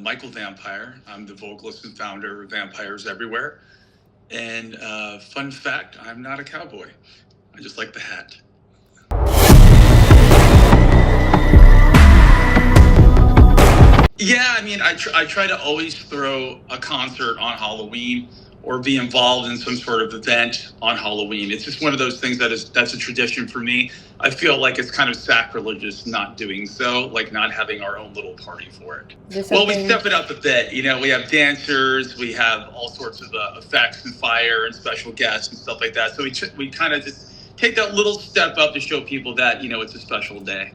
Michael Vampire. I'm the vocalist and founder of Vampires Everywhere. And fun fact, I'm not a cowboy. I just like the hat. Yeah, I mean, I try to always throw a concert on Halloween or be involved in some sort of event on Halloween. It's just one of those things that's a tradition for me. I feel like it's kind of sacrilegious not doing so, like not having our own little party for it. Well, we step it up a bit. You know, we have dancers, we have all sorts of effects and fire and special guests and stuff like that. So we kind of just take that little step up to show people that, you know, it's a special day.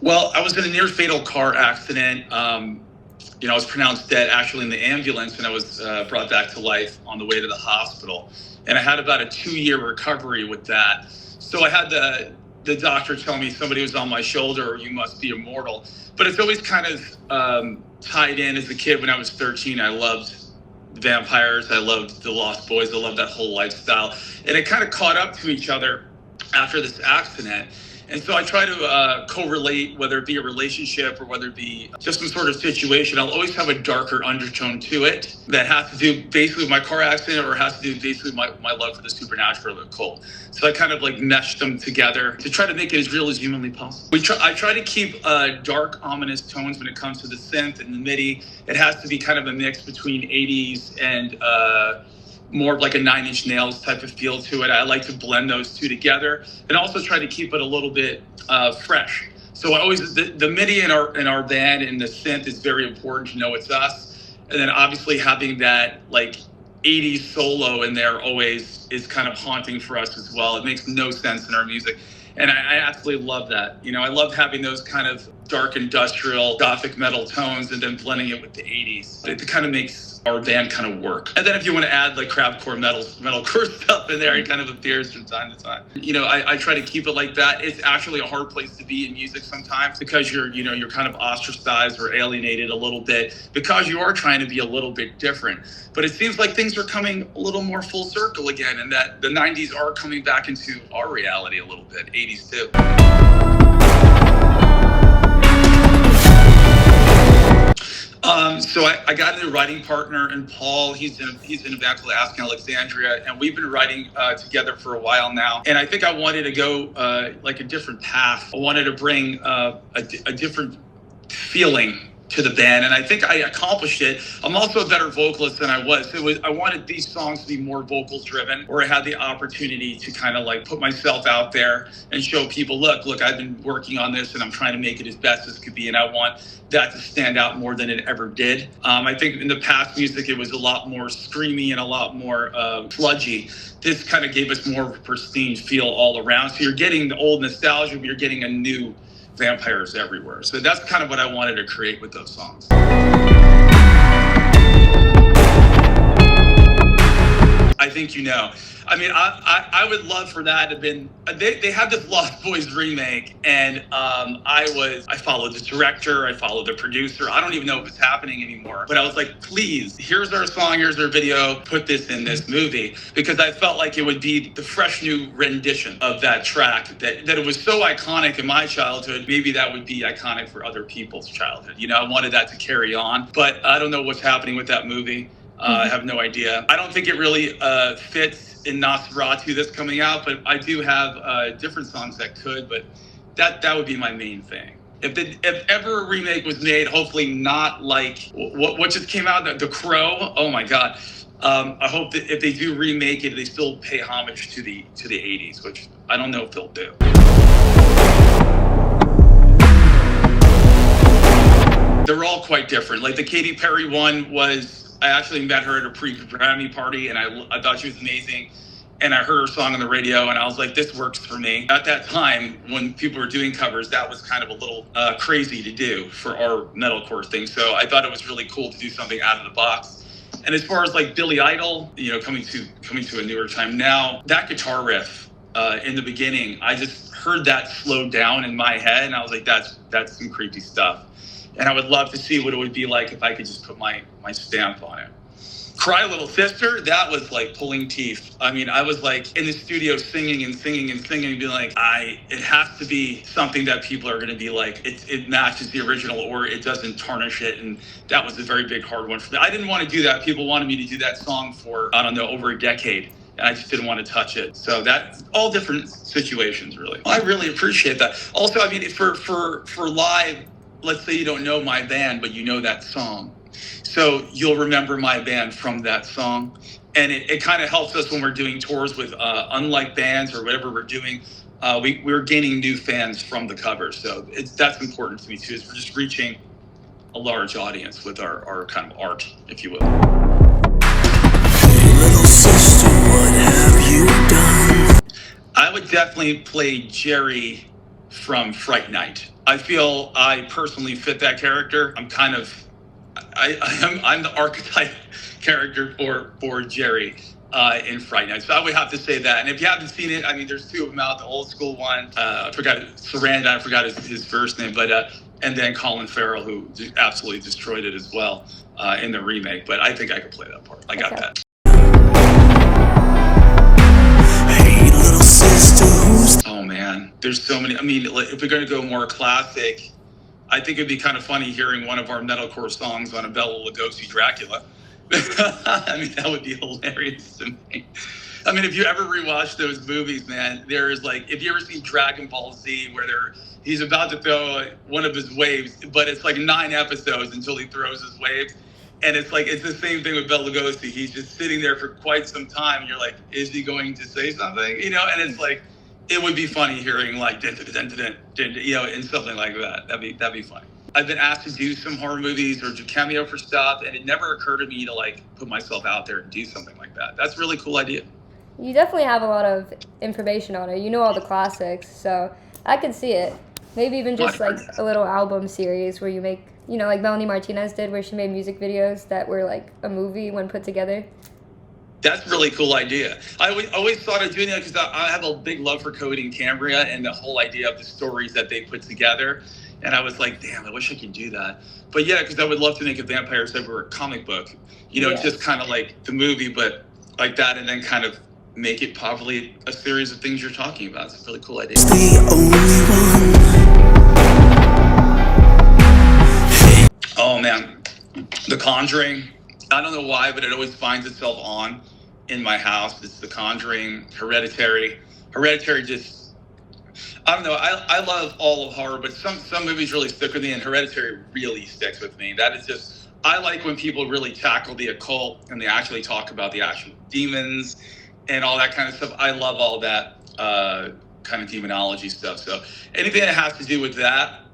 Well, I was in a near fatal car accident. I was pronounced dead actually in the ambulance, and I was brought back to life on the way to the hospital. And I had about a 2-year recovery with that. So I had the doctor tell me somebody was on my shoulder, or you must be immortal. But it's always kind of tied in. As a kid, when I was 13, I loved vampires. I loved the Lost Boys. I loved that whole lifestyle. And it kind of caught up to each other after this accident. And so I try to correlate, whether it be a relationship or whether it be just some sort of situation. I'll always have a darker undertone to it that has to do basically with my car accident, or has to do basically with my love for the supernatural or the occult. So I kind of like meshed them together to try to make it as real as humanly possible. I try to keep dark, ominous tones when it comes to the synth and the MIDI. It has to be kind of a mix between 80s and more of like a Nine Inch Nails type of feel to it. I like to blend those two together and also try to keep it a little bit fresh. So I always, the MIDI in our band and the synth is very important to know it's us. And then obviously having that like 80s solo in there always is kind of haunting for us as well. It makes no sense in our music. And I absolutely love that. You know, I love having those kind of dark industrial gothic metal tones and then blending it with the 80s. It kind of makes our band kind of work. And then if you want to add like crabcore metalcore stuff in there, it kind of appears from time to time. You know, I try to keep it like that. It's actually a hard place to be in music sometimes, because you're kind of ostracized or alienated a little bit because you are trying to be a little bit different. But it seems like things are coming a little more full circle again, and that the 90s are coming back into our reality a little bit, 80s too. So I got a new writing partner in Paul. He's in a band called Asking Alexandria, and we've been writing together for a while now. And I think I wanted to go like a different path. I wanted to bring a different feeling to the band, and I think I accomplished it. I'm also a better vocalist than I was. I wanted these songs to be more vocal driven, where I had the opportunity to kind of like put myself out there and show people, look, I've been working on this and I'm trying to make it as best as it could be, and I want that to stand out more than it ever did. I think in the past music, it was a lot more screamy and a lot more sludgy. This kind of gave us more of a pristine feel all around. So you're getting the old nostalgia, but you're getting a new Vampires Everywhere. So that's kind of what I wanted to create with those songs. I think you know. I mean, I would love for that to have been. They had this Lost Boys remake, and I followed the director, I followed the producer. I don't even know if it's happening anymore. But I was like, please, here's our song, here's our video, put this in this movie, because I felt like it would be the fresh new rendition of that track. That it was so iconic in my childhood. Maybe that would be iconic for other people's childhood. You know, I wanted that to carry on, but I don't know what's happening with that movie. I have no idea. I don't think it really fits in Nosferatu that's coming out, but I do have different songs that could, but that would be my main thing. If ever a remake was made, hopefully not like what just came out, The Crow. Oh my God. I hope that if they do remake it, they still pay homage to the 80s, which I don't know if they'll do. They're all quite different. Like the Katy Perry one I actually met her at a pre-Grammy party, and I thought she was amazing. And I heard her song on the radio, and I was like, this works for me. At that time, when people were doing covers, that was kind of a little crazy to do for our metalcore thing. So I thought it was really cool to do something out of the box. And as far as like Billy Idol, you know, coming to a newer time now, that guitar riff in the beginning, I just heard that slowed down in my head, and I was like, that's some creepy stuff. And I would love to see what it would be like if I could just put my stamp on it. Cry Little Sister, that was like pulling teeth. I mean, I was like in the studio singing and singing and singing and being like, it has to be something that people are going to be like, it matches the original or it doesn't tarnish it. And that was a very big, hard one for me. I didn't want to do that. People wanted me to do that song for, I don't know, over a decade. And I just didn't want to touch it. So that's all different situations, really. I really appreciate that. Also, I mean, for live, let's say you don't know my band, but you know that song. So you'll remember my band from that song. And it kind of helps us when we're doing tours with unlike bands or whatever we're doing. We're gaining new fans from the covers. So that's important to me too, is we're just reaching a large audience with our kind of art, if you will. Hey, little sister, what have you done? I would definitely play Jerry from Fright Night. I feel I personally fit that character. I'm kind of I'm the archetype character for Jerry in Fright Night. So I would have to say that. And if you haven't seen it, I mean, there's two of them out. The old school one, I forgot his first name, but and then Colin Farrell, who absolutely destroyed it as well in the remake. But I think I could play that part. I got that. Hey, little sister, who's... Oh man, there's so many. I mean, if we're going to go more classic, I think it'd be kind of funny hearing one of our metalcore songs on a Bela Lugosi Dracula. I mean, that would be hilarious to me. I mean, if you ever rewatch those movies, man, there's like, if you ever seen Dragon Ball Z, where he's about to throw one of his waves, but it's like 9 episodes until he throws his waves. And it's like, it's the same thing with Bela Lugosi. He's just sitting there for quite some time. And you're like, is he going to say something? You know, and it's like, it would be funny hearing like, you know, and something like that. That'd be funny. I've been asked to do some horror movies or do cameo for stuff, and it never occurred to me to like put myself out there and do something like that. That's a really cool idea. You definitely have a lot of information on it. You know all the classics, so I can see it. Maybe even just like a little album series where you make, you know, like Melanie Martinez did, where she made music videos that were like a movie when put together. That's a really cool idea. I always thought of doing that because I have a big love for Cody and Cambria and the whole idea of the stories that they put together. And I was like, damn, I wish I could do that. But yeah, because I would love to make a Vampires Everywhere comic book. You know, just kind of like the movie, but like that, and then kind of make it probably a series of things you're talking about. It's a really cool idea. the only one? Oh man, The Conjuring. I don't know why, but it always finds itself on in my house. It's The Conjuring, Hereditary. Hereditary just, I don't know. I love all of horror, but some movies really stick with me, and Hereditary really sticks with me. That is just, I like when people really tackle the occult and they actually talk about the actual demons and all that kind of stuff. I love all that kind of demonology stuff. So anything that has to do with that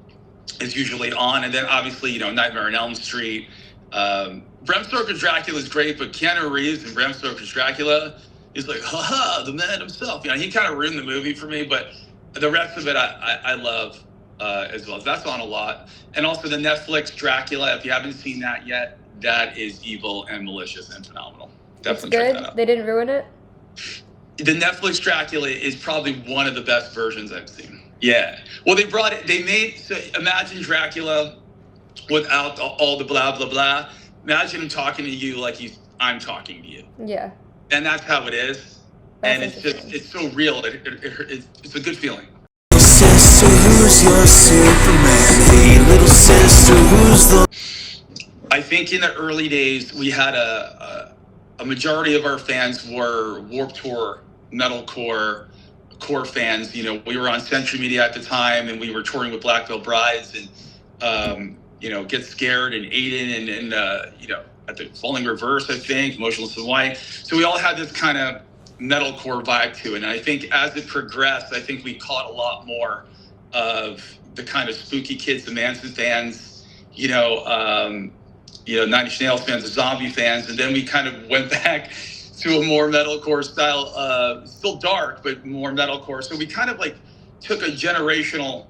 is usually on. And then obviously, you know, Nightmare on Elm Street. Bram Stoker's Dracula is great, but Keanu Reeves and Bram Stoker's Dracula is like, haha, the man himself. You know, he kind of ruined the movie for me, but the rest of it I love as well. That's on a lot. And also the Netflix Dracula, if you haven't seen that yet, that is evil and malicious and phenomenal. Definitely check that out. They didn't ruin it? The Netflix Dracula is probably one of the best versions I've seen. Yeah. Well, so imagine Dracula without all the blah, blah, blah. Imagine him talking to you like I'm talking to you. Yeah. And that's how it is. And it's so real. It's a good feeling. Sister, who's your Superman? Hey, little sister, who's the... I think in the early days, we had a majority of our fans were Warped Tour, metalcore, core fans. You know, we were on Century Media at the time, and we were touring with Black Veil Brides and, you know, Get Scared and Aiden and you know, at the Falling Reverse, I think, Motionless in White. So we all had this kind of metalcore vibe to it. And I think as it progressed, I think we caught a lot more of the kind of spooky kids, the Manson fans, you know, Nine Inch Nails fans, the Zombie fans. And then we kind of went back to a more metalcore style, still dark, but more metalcore. So we kind of like took a generational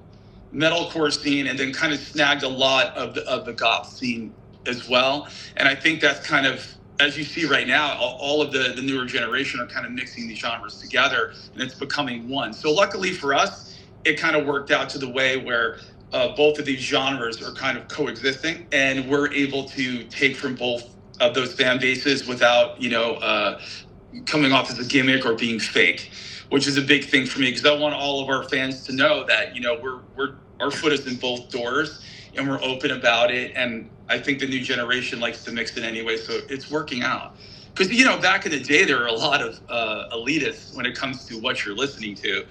metalcore scene and then kind of snagged a lot of the goth scene as well. And I think that's kind of, as you see right now, all of the newer generation are kind of mixing these genres together, and it's becoming one. So luckily for us, it kind of worked out to the way where both of these genres are kind of coexisting, and we're able to take from both those fan bases without, coming off as a gimmick or being fake, which is a big thing for me because I want all of our fans to know that, our foot is in both doors and we're open about it. And I think the new generation likes to mix it anyway, so it's working out. Because, back in the day, there were a lot of elitists when it comes to what you're listening to.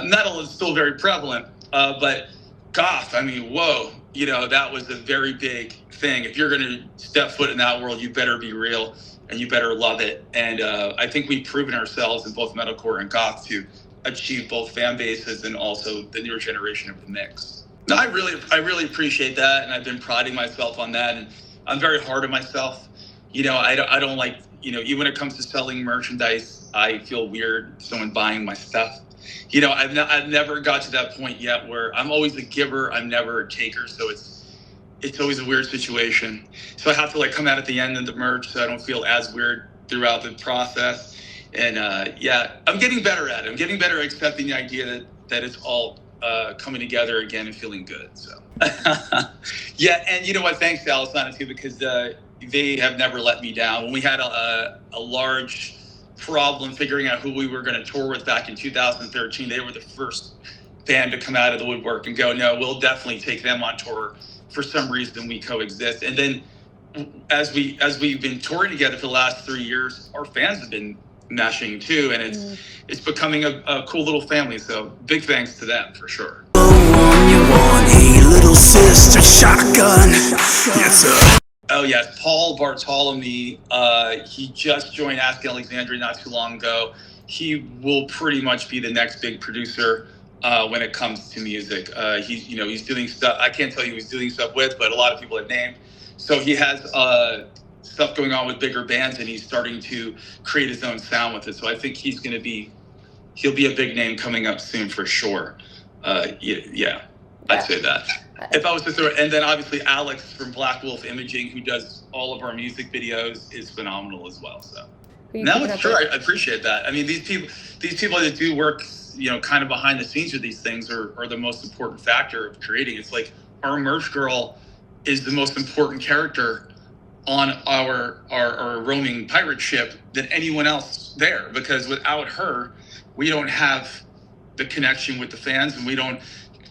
Metal is still very prevalent, but goth, whoa, that was a very big thing. If you're going to step foot in that world, you better be real and you better love it. And I think we've proven ourselves in both metalcore and goth to achieve both fan bases and also the newer generation of the mix. No, I really appreciate that, and I've been priding myself on that, and I'm very hard on myself. I don't like, even when it comes to selling merchandise, I feel weird someone buying my stuff. I've never got to that point yet where I'm always a giver, I'm never a taker, so it's always a weird situation. So I have to come out at the end of the merch so I don't feel as weird throughout the process. And I'm getting better at it. I'm getting better at accepting the idea that it's all coming together again and feeling good. So yeah, and you know what? Thanks to Alisana too, because they have never let me down. When we had a large problem figuring out who we were going to tour with back in 2013, they were the first band to come out of the woodwork and go, no, we'll definitely take them on tour. For some reason, we coexist. And then as we've been touring together for the last 3 years, our fans have been meshing too, and it's becoming a cool little family. So big thanks to them for sure. Hey, little sister, shotgun. Yes, sir. Oh yes, Paul Bartolome. He just joined Ask Alexandria not too long ago. He will pretty much be the next big producer when it comes to music. He's doing stuff. I can't tell you who he's doing stuff with, but a lot of people have named. So he has stuff going on with bigger bands, and he's starting to create his own sound with it. So I think he'll be a big name coming up soon for sure. Yeah, I'd say that. If I was to throw it, and then obviously Alex from Black Wolf Imaging, who does all of our music videos, is phenomenal as well. So no, it's true. I appreciate that. These people that do work, kind of behind the scenes with these things are the most important factor of creating. It's like our merch girl is the most important character on our roaming pirate ship than anyone else there, because without her, we don't have the connection with the fans and we don't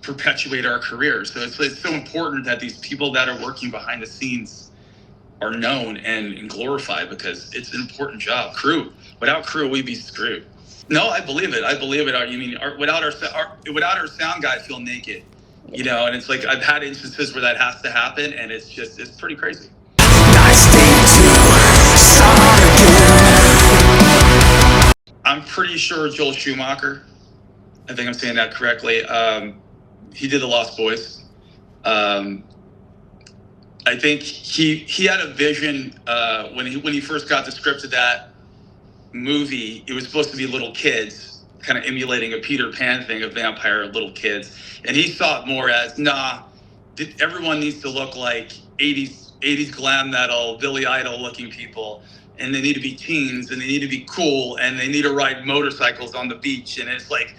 perpetuate our careers. So it's so important that these people that are working behind the scenes are known and glorified, because it's an important job. Crew, without crew, we'd be screwed. No, I believe it. Without our sound guy feel naked, and it's like I've had instances where that has to happen, and it's pretty crazy. I'm pretty sure Joel Schumacher. I think I'm saying that correctly. He did The Lost Boys. I think he had a vision when he first got the script of that movie. It was supposed to be little kids, kind of emulating a Peter Pan thing of vampire little kids, and he saw it more as everyone needs to look like 80s glam metal, Billy Idol looking people, and they need to be teens, and they need to be cool, and they need to ride motorcycles on the beach. And it's like,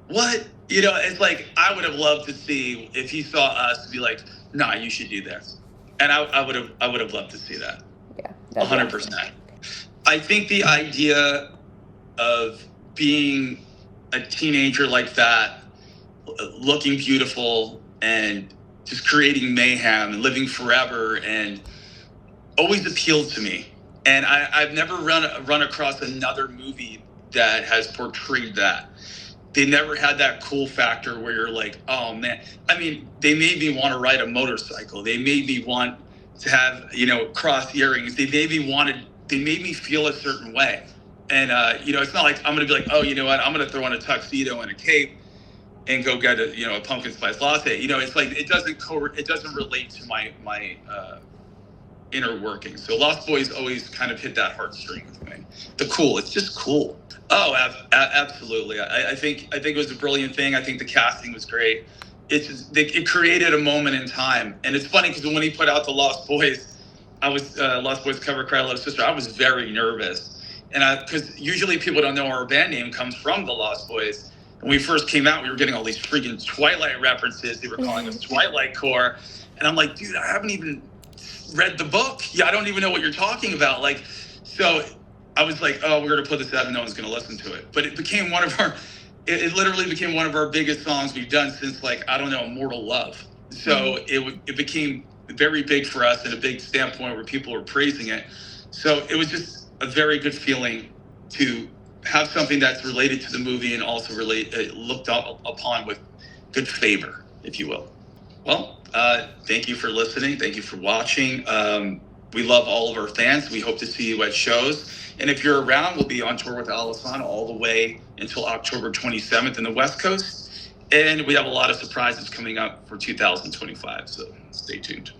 what? It's like, I would have loved to see if he saw us be like, nah, you should do this. And I would have loved to see that. Yeah. 100%. Awesome. I think the idea of being a teenager like that, looking beautiful and just creating mayhem and living forever, and always appealed to me. And I've never run across another movie that has portrayed that. They never had that cool factor where you're like, oh man. They made me want to ride a motorcycle. They made me want to have, cross earrings. They made me feel a certain way. And, it's not like I'm going to be like, oh, you know what? I'm going to throw on a tuxedo and a cape and go get a pumpkin spice latte. It's like, it doesn't relate to my inner workings. So Lost Boys always kind of hit that heartstring with me. It's just cool. Oh, absolutely. I think it was a brilliant thing. I think the casting was great. It created a moment in time. And it's funny because when he put out the Lost Boys, I was Lost Boys cover Cry Love Sister. I was very nervous. And because usually people don't know our band name comes from the Lost Boys. When we first came out, we were getting all these freaking Twilight references. They were calling us Twilight Core. And I'm like, dude, I haven't even read the book. Yeah, I don't even know what you're talking about. Like, so I was like, oh, we're going to put this out and no one's going to listen to it. But it became it literally became one of our biggest songs we've done since, like, I don't know, Immortal Love. So it became very big for us, and a big standpoint where people were praising it. So it was just a very good feeling to have something that's related to the movie and also looked upon with good favor, if you will. Well, thank you for listening. Thank you for watching. We love all of our fans. We hope to see you at shows. And if you're around, we'll be on tour with Alessandro all the way until October 27th in the West Coast. And we have a lot of surprises coming up for 2025, so stay tuned.